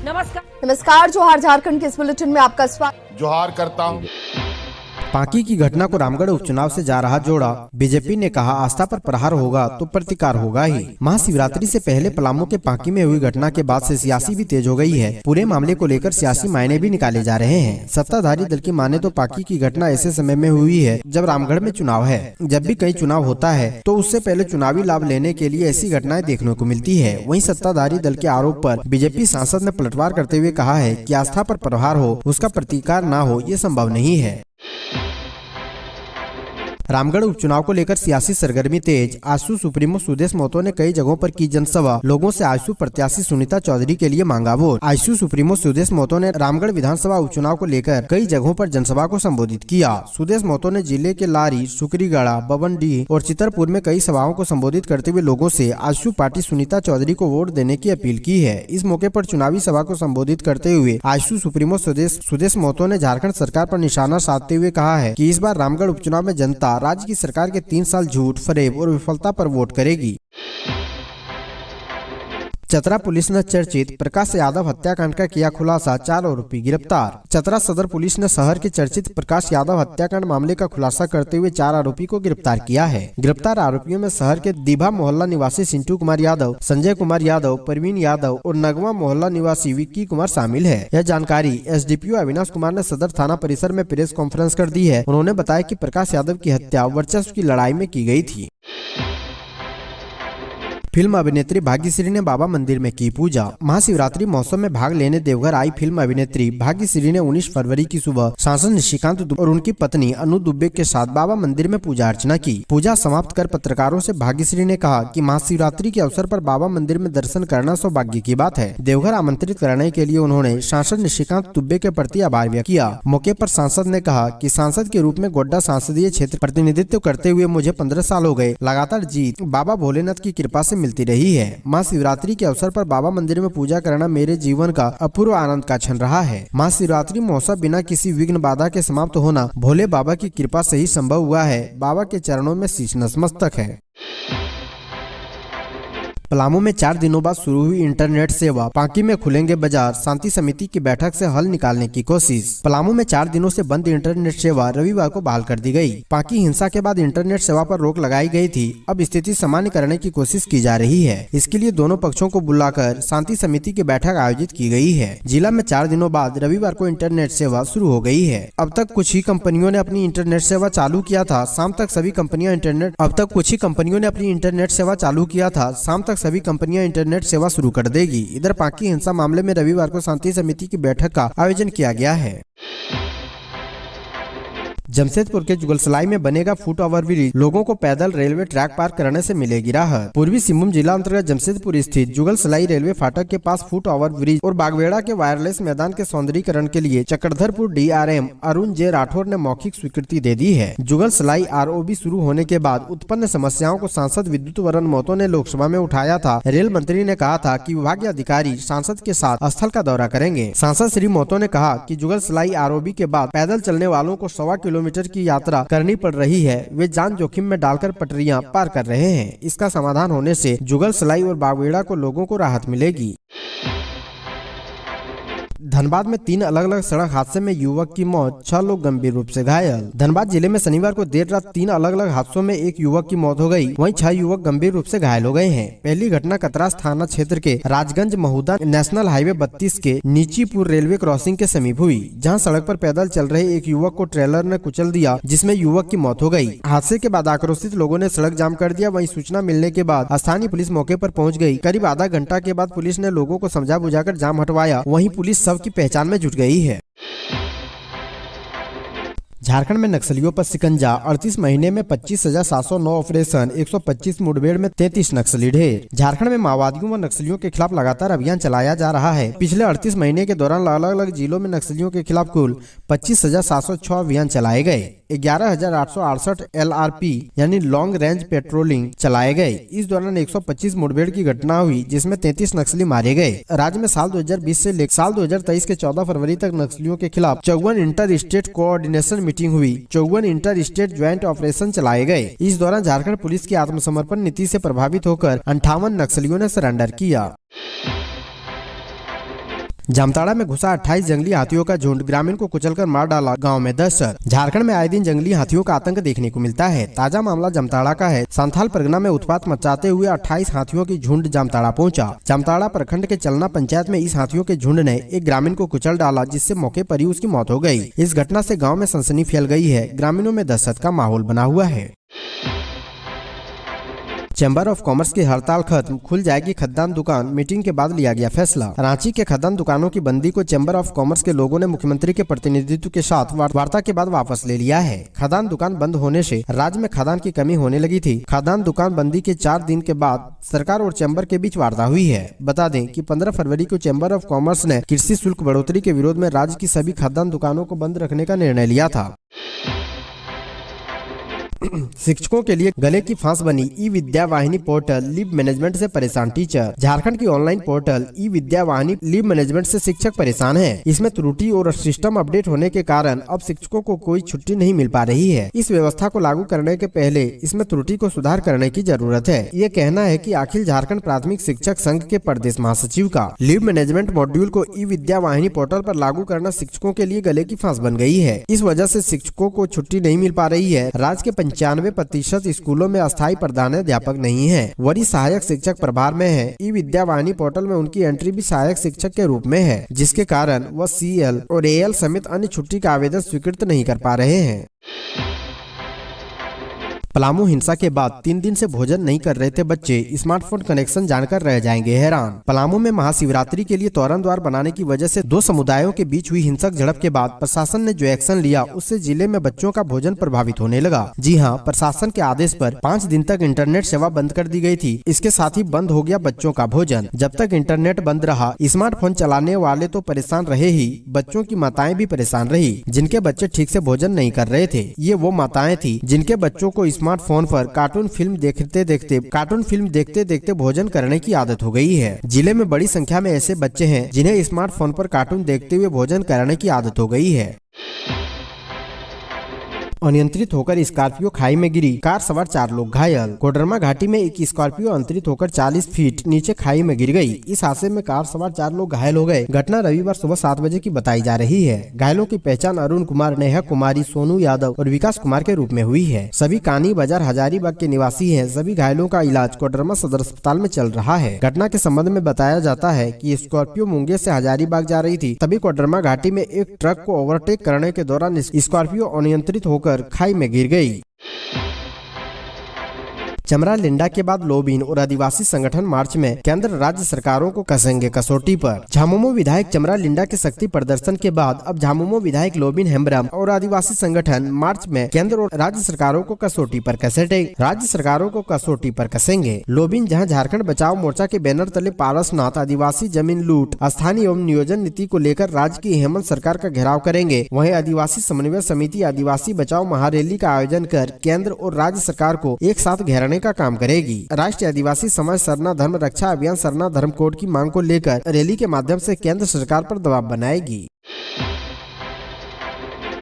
नमस्कार, जोहार झारखंड के इस बुलेटिन में आपका स्वागत। जोहार करता हूँ। पांकी की घटना को रामगढ़ उपचुनाव से जा रहा जोड़ा। बीजेपी ने कहा आस्था पर प्रहार होगा तो प्रतिकार होगा ही। महाशिवरात्रि से पहले पलामू के पांकी में हुई घटना के बाद से सियासी भी तेज हो गई है। पूरे मामले को लेकर सियासी मायने भी निकाले जा रहे हैं। सत्ताधारी दल की माने तो पांकी की घटना ऐसे समय में हुई है जब रामगढ़ में चुनाव है। जब भी कहीं चुनाव होता है तो उससे पहले चुनावी लाभ लेने के लिए ऐसी घटनाएं देखने को मिलती है। वहीं सत्ताधारी दल के आरोप पर बीजेपी सांसद ने पलटवार करते हुए कहा है कि आस्था पर प्रहार हो उसका प्रतिकार न हो ये संभव नहीं है। रामगढ़ उपचुनाव को लेकर सियासी सरगर्मी तेज। आजसू सुप्रीमो सुदेश महतो ने कई जगहों पर की जनसभा। लोगों से आजसू प्रत्याशी सुनीता चौधरी के लिए मांगा वोट। आजसू सुप्रीमो सुदेश महतो ने रामगढ़ विधानसभा उपचुनाव को लेकर कई जगहों पर जनसभा को संबोधित किया। सुदेश महतो ने जिले के लारी, सुकरीगढ़ा, बवनडीह और चितरपुर में कई सभाओं को संबोधित करते हुए लोगों से आजसू पार्टी सुनीता चौधरी को वोट देने की अपील की है। इस मौके पर चुनावी सभा को संबोधित करते हुए आजसू सुप्रीमो सुदेश महतो ने झारखंड सरकार पर निशाना साधते हुए कहा है कि इस बार रामगढ़ उपचुनाव में जनता राज्य की सरकार के 3 साल झूठ, फरेब और विफलता पर वोट करेगी। चतरा पुलिस ने चर्चित प्रकाश यादव हत्याकांड का किया खुलासा, 4 आरोपी गिरफ्तार। चतरा सदर पुलिस ने शहर के चर्चित प्रकाश यादव हत्याकांड मामले का खुलासा करते हुए 4 आरोपी को गिरफ्तार किया है। गिरफ्तार आरोपियों में शहर के दीभा मोहल्ला निवासी सिंटू कुमार यादव, संजय कुमार यादव, परवीन यादव और नगवा मोहल्ला निवासी विक्की कुमार शामिल है। यह जानकारी एसडीपीओ अविनाश कुमार ने सदर थाना परिसर में प्रेस कॉन्फ्रेंस कर दी है। उन्होंने बताया कि प्रकाश यादव की हत्या वर्चस्व की लड़ाई में की गई थी। फिल्म अभिनेत्री भाग्यश्री ने बाबा मंदिर में की पूजा। महाशिवरात्रि महोत्सव में भाग लेने देवघर आई फिल्म अभिनेत्री भाग्यश्री ने 19 फरवरी की सुबह सांसद निशिकांत और उनकी पत्नी अनु दुबे के साथ बाबा मंदिर में पूजा अर्चना की। पूजा समाप्त कर पत्रकारों से भाग्यश्री ने कहा कि महाशिवरात्रि के अवसर पर बाबा मंदिर में दर्शन करना सौभाग्य की बात है। देवघर आमंत्रित करने के लिए उन्होंने सांसद निशिकांत दुबे के प्रति आभार व्यक्त किया। मौके पर सांसद ने कहा कि सांसद के रूप में गोड्डा संसदीय क्षेत्र प्रतिनिधित्व करते हुए मुझे 15 साल हो गए। लगातार जीत बाबा भोलेनाथ की कृपा से मिलती रही है। महाशिवरात्रि के अवसर पर बाबा मंदिर में पूजा करना मेरे जीवन का अपूर्व आनंद का क्षण रहा है। महाशिवरात्रि महोत्सव बिना किसी विघ्न बाधा के समाप्त होना भोले बाबा की कृपा से ही संभव हुआ है। बाबा के चरणों में शीश नतमस्तक है। पलामू में 4 दिनों बाद शुरू हुई इंटरनेट सेवा। पांकी में खुलेंगे बाजार, शांति समिति की बैठक से हल निकालने की कोशिश। पलामू में 4 दिनों से बंद इंटरनेट सेवा रविवार को बहाल कर दी गई। पांकी हिंसा के बाद इंटरनेट सेवा पर रोक लगाई गई थी। अब स्थिति सामान्य करने की कोशिश की जा रही है। इसके लिए दोनों पक्षों को बुलाकर शांति समिति की बैठक आयोजित की गई है। जिला में 4 दिनों बाद रविवार को इंटरनेट सेवा शुरू हो गई है। अब तक कुछ ही कंपनियों ने अपनी इंटरनेट सेवा चालू किया था। शाम तक सभी कंपनियां इंटरनेट सेवा शुरू कर देगी। इधर पांकी हिंसा मामले में रविवार को शांति समिति की बैठक का आयोजन किया गया है। जमशेदपुर के जुगलसलाई में बनेगा फुट ओवर ब्रिज, लोगों को पैदल रेलवे ट्रैक पार करने से मिलेगी राहत। पूर्वी सिंहभूम जिला अंतर्गत जमशेदपुर स्थित जुगलसलाई रेलवे फाटक के पास फुट ओवर ब्रिज और बागवेड़ा के वायरलेस मैदान के सौंदर्यीकरण के लिए चक्रधरपुर डीआरएम अरुण जे राठौर ने मौखिक स्वीकृति दे दी है। जुगलसलाई आरओबी शुरू होने के बाद उत्पन्न समस्याओं को सांसद विद्युत वरण महतो ने लोकसभा में उठाया था। रेल मंत्री ने कहा था कि विभागीय अधिकारी सांसद के साथ स्थल का दौरा करेंगे। सांसद श्री महतो ने कहा कि जुगलसलाई आरओबी के बाद पैदल चलने वालों को 1.25 किलोमीटर की यात्रा करनी पड़ रही है। वे जान जोखिम में डालकर पटरियां पार कर रहे हैं। इसका समाधान होने से जुगलसलाई और बागवेड़ा को लोगों को राहत मिलेगी। धनबाद में 3 अलग अलग सड़क हादसे में युवक की मौत, 6 लोग गंभीर रूप से घायल। धनबाद जिले में शनिवार को देर रात 3 अलग अलग हादसों में एक युवक की मौत हो गई, वहीं 6 युवक गंभीर रूप से घायल हो गए हैं। पहली घटना कतरास थाना क्षेत्र के राजगंज महुदा नेशनल हाईवे 32 के नीचीपुर रेलवे क्रॉसिंग के समीप हुई, जहां सड़क पर पैदल चल रहे एक युवक को ट्रेलर ने कुचल दिया, जिसमें युवक की मौत हो गई। हादसे के बाद आक्रोशित लोगों ने सड़क जाम कर दिया। वहीं सूचना मिलने के बाद स्थानीय पुलिस मौके पर पहुंच गई। करीब आधा घंटा के बाद पुलिस ने लोगों को समझा बुझाकर जाम हटवाया। वहीं पुलिस शव की पहचान में जुट गई है। झारखंड में नक्सलियों पर शिकंजा, 38 महीने में 25,709 ऑपरेशन, 125 मुठभेड़ में 33 नक्सली ढेर। झारखंड में माओवादियों व नक्सलियों के खिलाफ लगातार अभियान चलाया जा रहा है। पिछले 38 महीने के दौरान अलग अलग जिलों में नक्सलियों के खिलाफ कुल 25,706 अभियान चलाए गए। 11,868 LRP यानी लॉन्ग रेंज पेट्रोलिंग चलाए गए। इस दौरान 125 मुठभेड़ की घटना हुई, जिसमें 33 नक्सली मारे गए। राज्य में साल 2020 से लेकर साल 2023 के 14 फरवरी तक नक्सलियों के खिलाफ 54 इंटर स्टेट कोऑर्डिनेशन मीटिंग हुई, 54 इंटर स्टेट ज्वाइंट ऑपरेशन चलाए गए। इस दौरान झारखंड पुलिस की आत्मसमर्पण नीति से प्रभावित होकर 58 नक्सलियों ने सरेंडर किया। जामताड़ा में घुसा 28 जंगली हाथियों का झुंड, ग्रामीण को कुचलकर मार डाला, गांव में दहशत। झारखंड में आए दिन जंगली हाथियों का आतंक देखने को मिलता है। ताजा मामला जामताड़ा का है। संथाल परगना में उत्पात मचाते हुए 28 हाथियों की झुंड जामताड़ा पहुंचा। जामताड़ा प्रखंड के चलना पंचायत में इस हाथियों के झुंड ने एक ग्रामीण को कुचल डाला, जिससे मौके पर ही उसकी मौत हो गई। इस घटना से गाँव में सनसनी फैल गई है। ग्रामीणों में दहशत का माहौल बना हुआ है। चैम्बर ऑफ कॉमर्स की हड़ताल खत्म, खुल जाएगी खदान दुकान, मीटिंग के बाद लिया गया फैसला। रांची के खदान दुकानों की बंदी को चैम्बर ऑफ कॉमर्स के लोगों ने मुख्यमंत्री के प्रतिनिधित्व के साथ वार्ता के बाद वापस ले लिया है। खदान दुकान बंद होने से राज्य में खादान की कमी होने लगी थी। खदान दुकान बंदी के 4 दिन के बाद सरकार और चैम्बर के बीच वार्ता हुई है। बता दें कि 15 फरवरी को चैम्बर ऑफ कॉमर्स ने कृषि शुल्क बढ़ोतरी के विरोध में राज्य की सभी खदान दुकानों को बंद रखने का निर्णय लिया था। शिक्षकों के लिए गले की फांस बनी ई विद्या वाहिनी पोर्टल, लीव मैनेजमेंट से परेशान टीचर। झारखंड की ऑनलाइन पोर्टल ई विद्या वाहिनी लीव मैनेजमेंट से शिक्षक परेशान हैं। इसमें त्रुटि और सिस्टम अपडेट होने के कारण अब शिक्षकों को कोई छुट्टी नहीं मिल पा रही है। इस व्यवस्था को लागू करने के पहले इसमें त्रुटि को सुधार करने की जरूरत है। ये कहना है कि अखिल झारखंड प्राथमिक शिक्षक संघ के प्रदेश महासचिव का। लीव मैनेजमेंट मॉड्यूल को ई विद्या वाहिनी पोर्टल पर लागू करना शिक्षकों के लिए गले की फांस बन गई है। इस वजह से शिक्षकों को छुट्टी नहीं मिल पा रही है। राज्य के 95% स्कूलों में अस्थायी प्रधानाध्यापक नहीं है। वरिष्ठ सहायक शिक्षक प्रभार में है। ई विद्या वाहिनी पोर्टल में उनकी एंट्री भी सहायक शिक्षक के रूप में है, जिसके कारण वह CL और AL समेत अन्य छुट्टी का आवेदन स्वीकृत नहीं कर पा रहे हैं। पलामू हिंसा के बाद 3 दिन से भोजन नहीं कर रहे थे बच्चे, स्मार्टफोन कनेक्शन जानकर रह जाएंगे हैरान। पलामू में महाशिवरात्रि के लिए तोरण द्वार बनाने की वजह से 2 समुदायों के बीच हुई हिंसक झड़प के बाद प्रशासन ने जो एक्शन लिया, उससे जिले में बच्चों का भोजन प्रभावित होने लगा। जी हां, प्रशासन के आदेश पर 5 दिन तक इंटरनेट सेवा बंद कर दी गई थी। इसके साथ ही बंद हो गया बच्चों का भोजन। जब तक इंटरनेट बंद रहा, स्मार्टफोन चलाने वाले तो परेशान रहे ही, बच्चों की माताएं भी परेशान रही, जिनके बच्चे ठीक से भोजन नहीं कर रहे थे। ये वो माताएं थी जिनके बच्चों को स्मार्टफोन पर कार्टून फिल्म देखते देखते भोजन करने की आदत हो गई है। जिले में बड़ी संख्या में ऐसे बच्चे हैं जिन्हें स्मार्टफोन पर कार्टून देखते हुए भोजन करने की आदत हो गई है। अनियंत्रित होकर स्कॉर्पियो खाई में गिरी, कार सवार 4 लोग घायल। कोडरमा घाटी में एक स्कॉर्पियो अंतरित होकर 40 फीट नीचे खाई में गिर गई। इस हादसे में कार सवार 4 लोग घायल हो गए। घटना रविवार सुबह 7 बजे की बताई जा रही है। घायलों की पहचान अरुण कुमार, नेहा कुमारी, सोनू यादव और विकास कुमार के रूप में हुई है। सभी कानी बाजार हजारीबाग के निवासी हैं। सभी घायलों का इलाज कोडरमा सदर अस्पताल में चल रहा है। घटना के संबंध में बताया जाता है कि स्कॉर्पियो मुंगेर से हजारीबाग जा रही थी, तभी कोडरमा घाटी में एक ट्रक को ओवरटेक करने के दौरान स्कॉर्पियो अनियंत्रित होकर खाई में गिर गई। चमरा लिंडा के बाद लोबिन और आदिवासी संगठन मार्च में केंद्र राज्य सरकारों को कसेंगे कसौटी पर। झामुमो विधायक चमरा लिंडा के शक्ति प्रदर्शन के बाद अब झामुमो विधायक लोबिन हेम्ब्रम और आदिवासी संगठन मार्च में केंद्र और राज्य सरकारों को कसौटी पर कसेंगे। राज्य सरकारों को कसौटी पर कसेंगे। लोबिन जहां झारखंड बचाओ मोर्चा के बैनर तले पारसनाथ आदिवासी जमीन लूट, स्थानीय एवं नियोजन नीति को लेकर राज्य की हेमंत सरकार का घेराव करेंगे, वहीं आदिवासी समन्वय समिति आदिवासी बचाओ महारैली का आयोजन कर केंद्र और राज्य सरकार को एक साथ घेरने का काम करेगी। राष्ट्रीय आदिवासी समाज सरना धर्म रक्षा अभियान सरना धर्म कोड की मांग को लेकर रैली के माध्यम से केंद्र सरकार पर दबाव बनाएगी।